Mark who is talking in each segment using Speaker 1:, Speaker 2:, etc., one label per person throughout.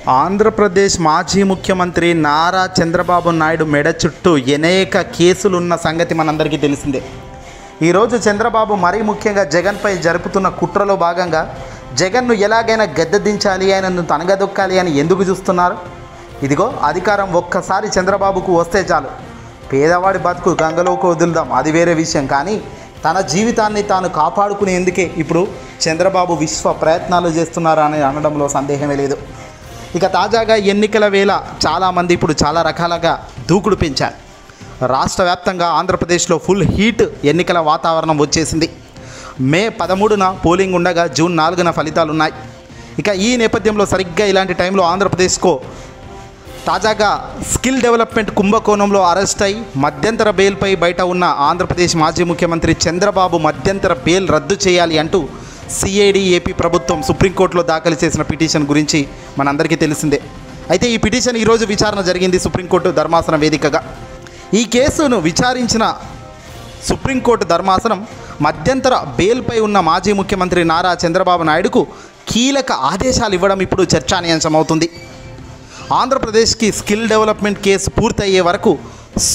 Speaker 1: ఆంధ్రప్రదేశ్ మాజీ ముఖ్యమంత్రి నారా చంద్రబాబు నాయుడు మెడ చుట్టూ అనేక కేసులున్న సంగతి మనందరికీ తెలిసిందే. ఈరోజు చంద్రబాబు మరీ ముఖ్యంగా జగన్పై జరుపుతున్న కుట్రలో భాగంగా జగన్ను ఎలాగైనా గద్దెదించాలి, ఆయనను తనగదొక్కాలి అని ఎందుకు చూస్తున్నారు? ఇదిగో అధికారం ఒక్కసారి చంద్రబాబుకు వస్తే చాలు, పేదవాడి బతుకు గంగలోకి వదులుదాం, అది వేరే విషయం. కానీ తన జీవితాన్ని తాను కాపాడుకునేందుకే ఇప్పుడు చంద్రబాబు విశ్వ ప్రయత్నాలు చేస్తున్నారు అని అనడంలో సందేహమే లేదు. ఇక తాజాగా ఎన్నికల వేళ చాలామంది ఇప్పుడు చాలా రకాలుగా దూకుడు పెంచారు. రాష్ట్ర వ్యాప్తంగా ఆంధ్రప్రదేశ్లో ఫుల్ హీట్ ఎన్నికల వాతావరణం వచ్చేసింది. మే 13న పోలింగ్ ఉండగా జూన్ 4న ఫలితాలు ఉన్నాయి. ఇక ఈ నేపథ్యంలో సరిగ్గా ఇలాంటి టైంలో ఆంధ్రప్రదేశ్కు తాజాగా స్కిల్ డెవలప్మెంట్ కుంభకోణంలో అరెస్ట్ అయి మధ్యంతర బెయిల్పై బయట ఉన్న ఆంధ్రప్రదేశ్ మాజీ ముఖ్యమంత్రి చంద్రబాబు మధ్యంతర బెయిల్ రద్దు చేయాలి అంటూ సిఐడి ఏపీ ప్రభుత్వం సుప్రీంకోర్టులో దాఖలు చేసిన పిటిషన్ గురించి మనందరికీ తెలిసిందే. అయితే ఈ పిటిషన్ ఈరోజు విచారణ జరిగింది సుప్రీంకోర్టు ధర్మాసనం వేదికగా. ఈ కేసును విచారించిన సుప్రీంకోర్టు ధర్మాసనం మధ్యంతర బెయిల్పై ఉన్న మాజీ ముఖ్యమంత్రి నారా చంద్రబాబు నాయుడుకు కీలక ఆదేశాలు ఇవ్వడం ఇప్పుడు చర్చానీయాంశమవుతుంది. ఆంధ్రప్రదేశ్కి స్కిల్ డెవలప్మెంట్ కేసు పూర్తయ్యే వరకు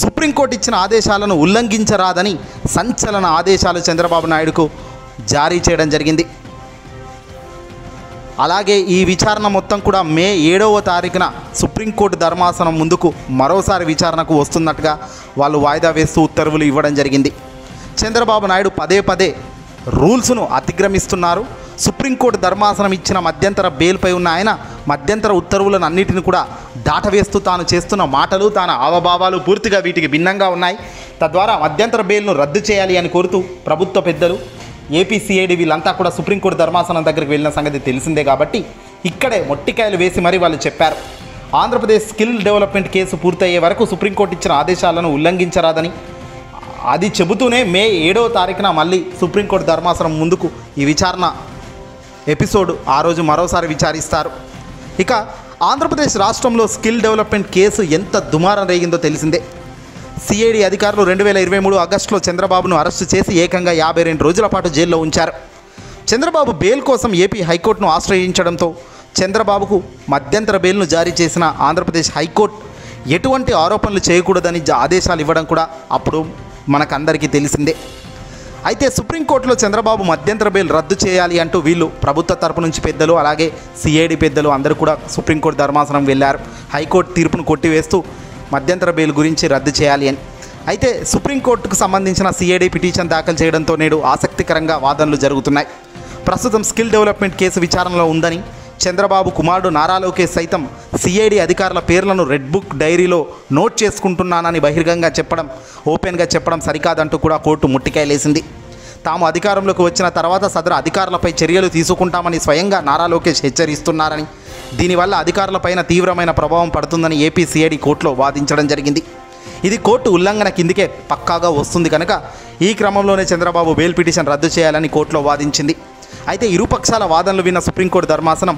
Speaker 1: సుప్రీంకోర్టు ఇచ్చిన ఆదేశాలను ఉల్లంఘించరాదని సంచలన ఆదేశాలు చంద్రబాబు నాయుడుకు జారీ చేయడం జరిగింది. అలాగే ఈ విచారణ మొత్తం కూడా మే 7వ తారీఖున సుప్రీంకోర్టు ధర్మాసనం ముందుకు మరోసారి విచారణకు వస్తున్నట్టుగా వాళ్ళు వాయిదా వేస్తూ ఉత్తర్వులు ఇవ్వడం జరిగింది. చంద్రబాబు నాయుడు పదే పదే రూల్స్ను అతిక్రమిస్తున్నారు. సుప్రీంకోర్టు ధర్మాసనం ఇచ్చిన మధ్యంతర బెయిల్పై ఉన్న ఆయన మధ్యంతర ఉత్తర్వులను అన్నిటిని కూడా దాటవేస్తూ తాను చేస్తున్న మాటలు, తాను హావభావాలు పూర్తిగా వీటికి భిన్నంగా ఉన్నాయి. తద్వారా మధ్యంతర బెయిల్ను రద్దు చేయాలి అని కోరుతూ ప్రభుత్వ పెద్దలు, ఏపీ సిఐడి వీళ్ళంతా కూడా సుప్రీంకోర్టు ధర్మాసనం దగ్గరికి వెళ్ళిన సంగతి తెలిసిందే. కాబట్టి ఇక్కడే మొట్టికాయలు వేసి మరీ వాళ్ళు చెప్పారు, ఆంధ్రప్రదేశ్ స్కిల్ డెవలప్మెంట్ కేసు పూర్తయ్యే వరకు సుప్రీంకోర్టు ఇచ్చిన ఆదేశాలను ఉల్లంఘించరాదని. అది చెబుతూనే మే 7వ తారీఖున మళ్ళీ సుప్రీంకోర్టు ధర్మాసనం ముందుకు ఈ విచారణ ఎపిసోడ్ ఆ రోజు మరోసారి విచారిస్తారు. ఇక ఆంధ్రప్రదేశ్ రాష్ట్రంలో స్కిల్ డెవలప్మెంట్ కేసు ఎంత దుమారం రేగిందో తెలిసిందే. సిఐడి అధికారులు 2023 ఆగస్టులో చంద్రబాబును అరెస్టు చేసి ఏకంగా 52 రోజుల పాటు జైల్లో ఉంచారు. చంద్రబాబు బెయిల్ కోసం ఏపీ హైకోర్టును ఆశ్రయించడంతో చంద్రబాబుకు మధ్యంతర బెయిల్ను జారీ చేసిన ఆంధ్రప్రదేశ్ హైకోర్టు ఎటువంటి ఆరోపణలు చేయకూడదని ఆదేశాలు ఇవ్వడం కూడా అప్పుడు మనకందరికీ తెలిసిందే. అయితే సుప్రీంకోర్టులో చంద్రబాబు మధ్యంతర బెయిల్ రద్దు చేయాలి అంటూ వీళ్ళు ప్రభుత్వ తరపు నుంచి పెద్దలు, అలాగే సిఐడి పెద్దలు అందరూ కూడా సుప్రీంకోర్టు ధర్మాసనం వెళ్ళారు. హైకోర్టు తీర్పును కొట్టివేస్తూ మధ్యంతర బెయిల్ గురించి రద్దు చేయాలి అని. అయితే సుప్రీంకోర్టుకు సంబంధించిన సిఐడి పిటిషన్ దాఖలు చేయడంతో నేడు ఆసక్తికరంగా వాదనలు జరుగుతున్నాయి. ప్రస్తుతం స్కిల్ డెవలప్మెంట్ కేసు విచారణలో ఉందని, చంద్రబాబు కుమారుడు నారా లోకేష్ సైతం సిఐడి అధికారుల పేర్లను రెడ్ బుక్ డైరీలో నోట్ చేసుకుంటున్నానని బహిరంగంగా చెప్పడం, ఓపెన్గా చెప్పడం సరికాదంటూ కూడా కోర్టు ముట్టికాయలేసింది. తాము అధికారంలోకి వచ్చిన తర్వాత సదరు అధికారులపై చర్యలు తీసుకుంటామని స్వయంగా నారా లోకేష్ హెచ్చరిస్తున్నారని, దీనివల్ల అధికారులపైన తీవ్రమైన ప్రభావం పడుతుందని ఏపీ సిఐడి కోర్టులో వాదించడం జరిగింది. ఇది కోర్టు ఉల్లంఘన కిందికే పక్కాగా వస్తుంది కనుక ఈ క్రమంలోనే చంద్రబాబు బెయిల్ పిటిషన్ రద్దు చేయాలని కోర్టులో వాదించింది. అయితే ఇరుపక్షాల వాదనలు విన్న సుప్రీంకోర్టు ధర్మాసనం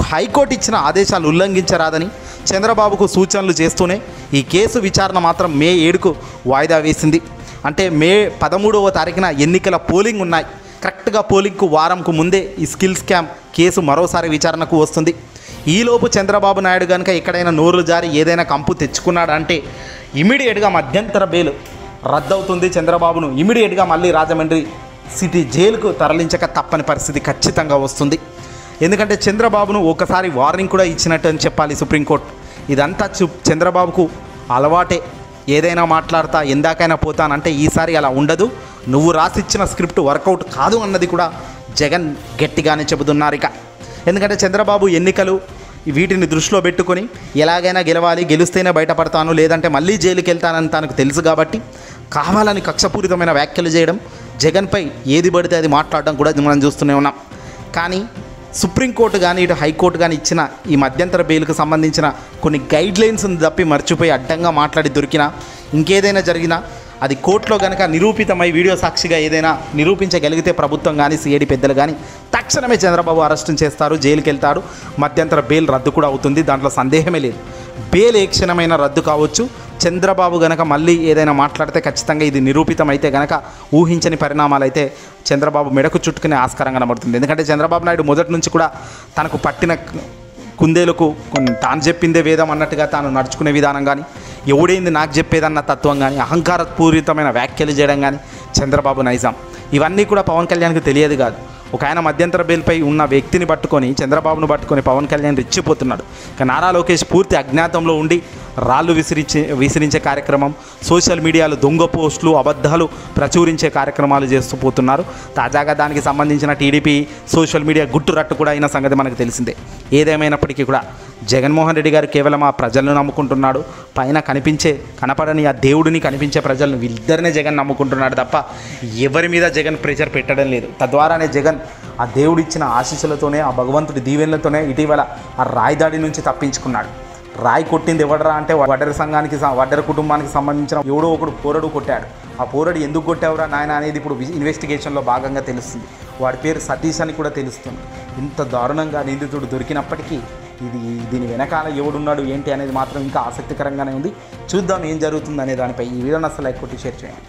Speaker 1: హైకోర్టు ఇచ్చిన ఆదేశాలు ఉల్లంఘించరాదని చంద్రబాబుకు సూచనలు చేస్తూనే ఈ కేసు విచారణ మాత్రం మే 7కు వాయిదా వేసింది. అంటే మే 13వ తారీఖున ఎన్నికల పోలింగ్ ఉన్నాయి. కరెక్ట్గా పోలింగ్కు వారంకు ముందే ఈ స్కిల్ స్కామ్ కేసు మరోసారి విచారణకు వస్తుంది. ఈలోపు చంద్రబాబు నాయుడు కనుక ఎక్కడైనా నోరు జారి ఏదైనా కంపు తెచ్చుకున్నాడంటే ఇమీడియట్గా మధ్యంతర బెయిల్ రద్దవుతుంది. చంద్రబాబును ఇమీడియట్గా మళ్ళీ రాజమండ్రి సిటీ జైలుకు తరలించక తప్పని పరిస్థితి ఖచ్చితంగా వస్తుంది. ఎందుకంటే చంద్రబాబును ఒకసారి వార్నింగ్ కూడా ఇచ్చినట్టు అని చెప్పాలి సుప్రీంకోర్టు. ఇదంతా చంద్రబాబుకు అలవాటే, ఏదైనా మాట్లాడతా ఎందాకైనా పోతానంటే ఈసారి అలా ఉండదు, నువ్వు రాసిచ్చిన స్క్రిప్ట్ వర్కౌట్ కాదు అన్నది కూడా జగన్ గట్టిగానే చెబుతున్నారు. ఇక ఎందుకంటే చంద్రబాబు ఎన్నికలు వీటిని దృష్టిలో పెట్టుకొని ఎలాగైనా గెలవాలి, గెలుస్తేనే బయటపడతాను, లేదంటే మళ్ళీ జైలుకి వెళ్తానని తనకు తెలుసు కాబట్టి కావాలని కక్షపూరితమైన వ్యాఖ్యలు చేయడం, జగన్పై ఏది పడితే అది మాట్లాడడం కూడా మనం చూస్తూనే ఉన్నాం. కానీ సుప్రీంకోర్టు కానీ ఇటు హైకోర్టు కానీ ఇచ్చిన ఈ మధ్యంతర బెయిల్కు సంబంధించిన కొన్ని గైడ్లైన్స్ని తప్పి మర్చిపోయి అడ్డంగా మాట్లాడి దొరికినా, ఇంకేదైనా జరిగినా అది కోర్టులో కనుక నిరూపితమై వీడియో సాక్షిగా ఏదైనా నిరూపించగలిగితే ప్రభుత్వం కానీ సిఐడి పెద్దలు కానీ తక్షణమే చంద్రబాబు అరెస్టు చేస్తారు, జైలుకి వెళ్తాడు, మధ్యంతర బెయిల్ రద్దు కూడా అవుతుంది, దాంట్లో సందేహమే లేదు. బెయిల్ ఏ క్షణమైనా రద్దు కావచ్చు. చంద్రబాబు గనక మళ్ళీ ఏదైనా మాట్లాడితే ఖచ్చితంగా ఇది నిరూపితమైతే గనక ఊహించని పరిణామాలు అయితే చంద్రబాబు మెడకు చుట్టుకునే ఆస్కారం కనబడుతుంది. ఎందుకంటే చంద్రబాబు నాయుడు మొదటి నుంచి కూడా తనకు పట్టిన కుందేలకు తాను చెప్పిందే వేదం అన్నట్టుగా తాను నడుచుకునే విధానం కానీ, ఎవడైంది నాకు చెప్పేదన్న తత్వం కానీ, అహంకారపూరితమైన వ్యాఖ్యలు చేయడం కానీ చంద్రబాబు నైజాం. ఇవన్నీ కూడా పవన్ కళ్యాణ్కి తెలియదు కాదు. ఒక ఆయన మధ్యంతర బెయిల్పై ఉన్న వ్యక్తిని పట్టుకొని, చంద్రబాబును పట్టుకొని పవన్ కళ్యాణ్ రెచ్చిపోతున్నాడు. ఇక నారా లోకేష్ పూర్తి అజ్ఞాతంలో ఉండి రాళ్ళు విసిరించే కార్యక్రమం, సోషల్ మీడియాలో దొంగ పోస్టులు, అబద్ధాలు ప్రచురించే కార్యక్రమాలు చేస్తూ పోతున్నారు. తాజాగా దానికి సంబంధించిన టీడీపీ సోషల్ మీడియా గుట్టురట్టు కూడా అయిన సంగతి మనకు తెలిసిందే. ఏదేమైనప్పటికీ కూడా జగన్మోహన్ రెడ్డి గారు కేవలం ఆ ప్రజలను నమ్ముకుంటున్నాడు. పైన కనపడని ఆ దేవుడిని కనిపించే ప్రజలను వీళ్ళిద్దరినే జగన్ నమ్ముకుంటున్నాడు తప్ప ఎవరి మీద జగన్ ప్రెషర్ పెట్టడం లేదు. తద్వారానే జగన్ ఆ దేవుడిచ్చిన ఆశీస్సులతోనే, ఆ భగవంతుడి దీవెనలతోనే ఇటీవల ఆ రాయిదాడి నుంచి తప్పించుకున్నాడు. రాయి కొట్టింది ఎవడరా అంటే వడ్డెర కుటుంబానికి సంబంధించిన ఎవడో ఒకడు పోరడు కొట్టాడు. ఆ పోరడు ఎందుకు కొట్టావురా నాయన అనేది ఇప్పుడు ఇన్వెస్టిగేషన్లో భాగంగా తెలుస్తుంది. వాడి పేరు సతీష్ అని కూడా తెలుస్తుంది. ఇంత దారుణంగా నిందితుడు దొరికినప్పటికీ దీని వెనకాల ఎవడున్నాడు ఏంటి అనేది మాత్రం ఇంకా ఆసక్తికరంగానే ఉంది. చూద్దాం ఏం జరుగుతుంది అనే దానిపై. ఈ వీడియోని అసలు లైక్ కొట్టి షేర్ చేయండి.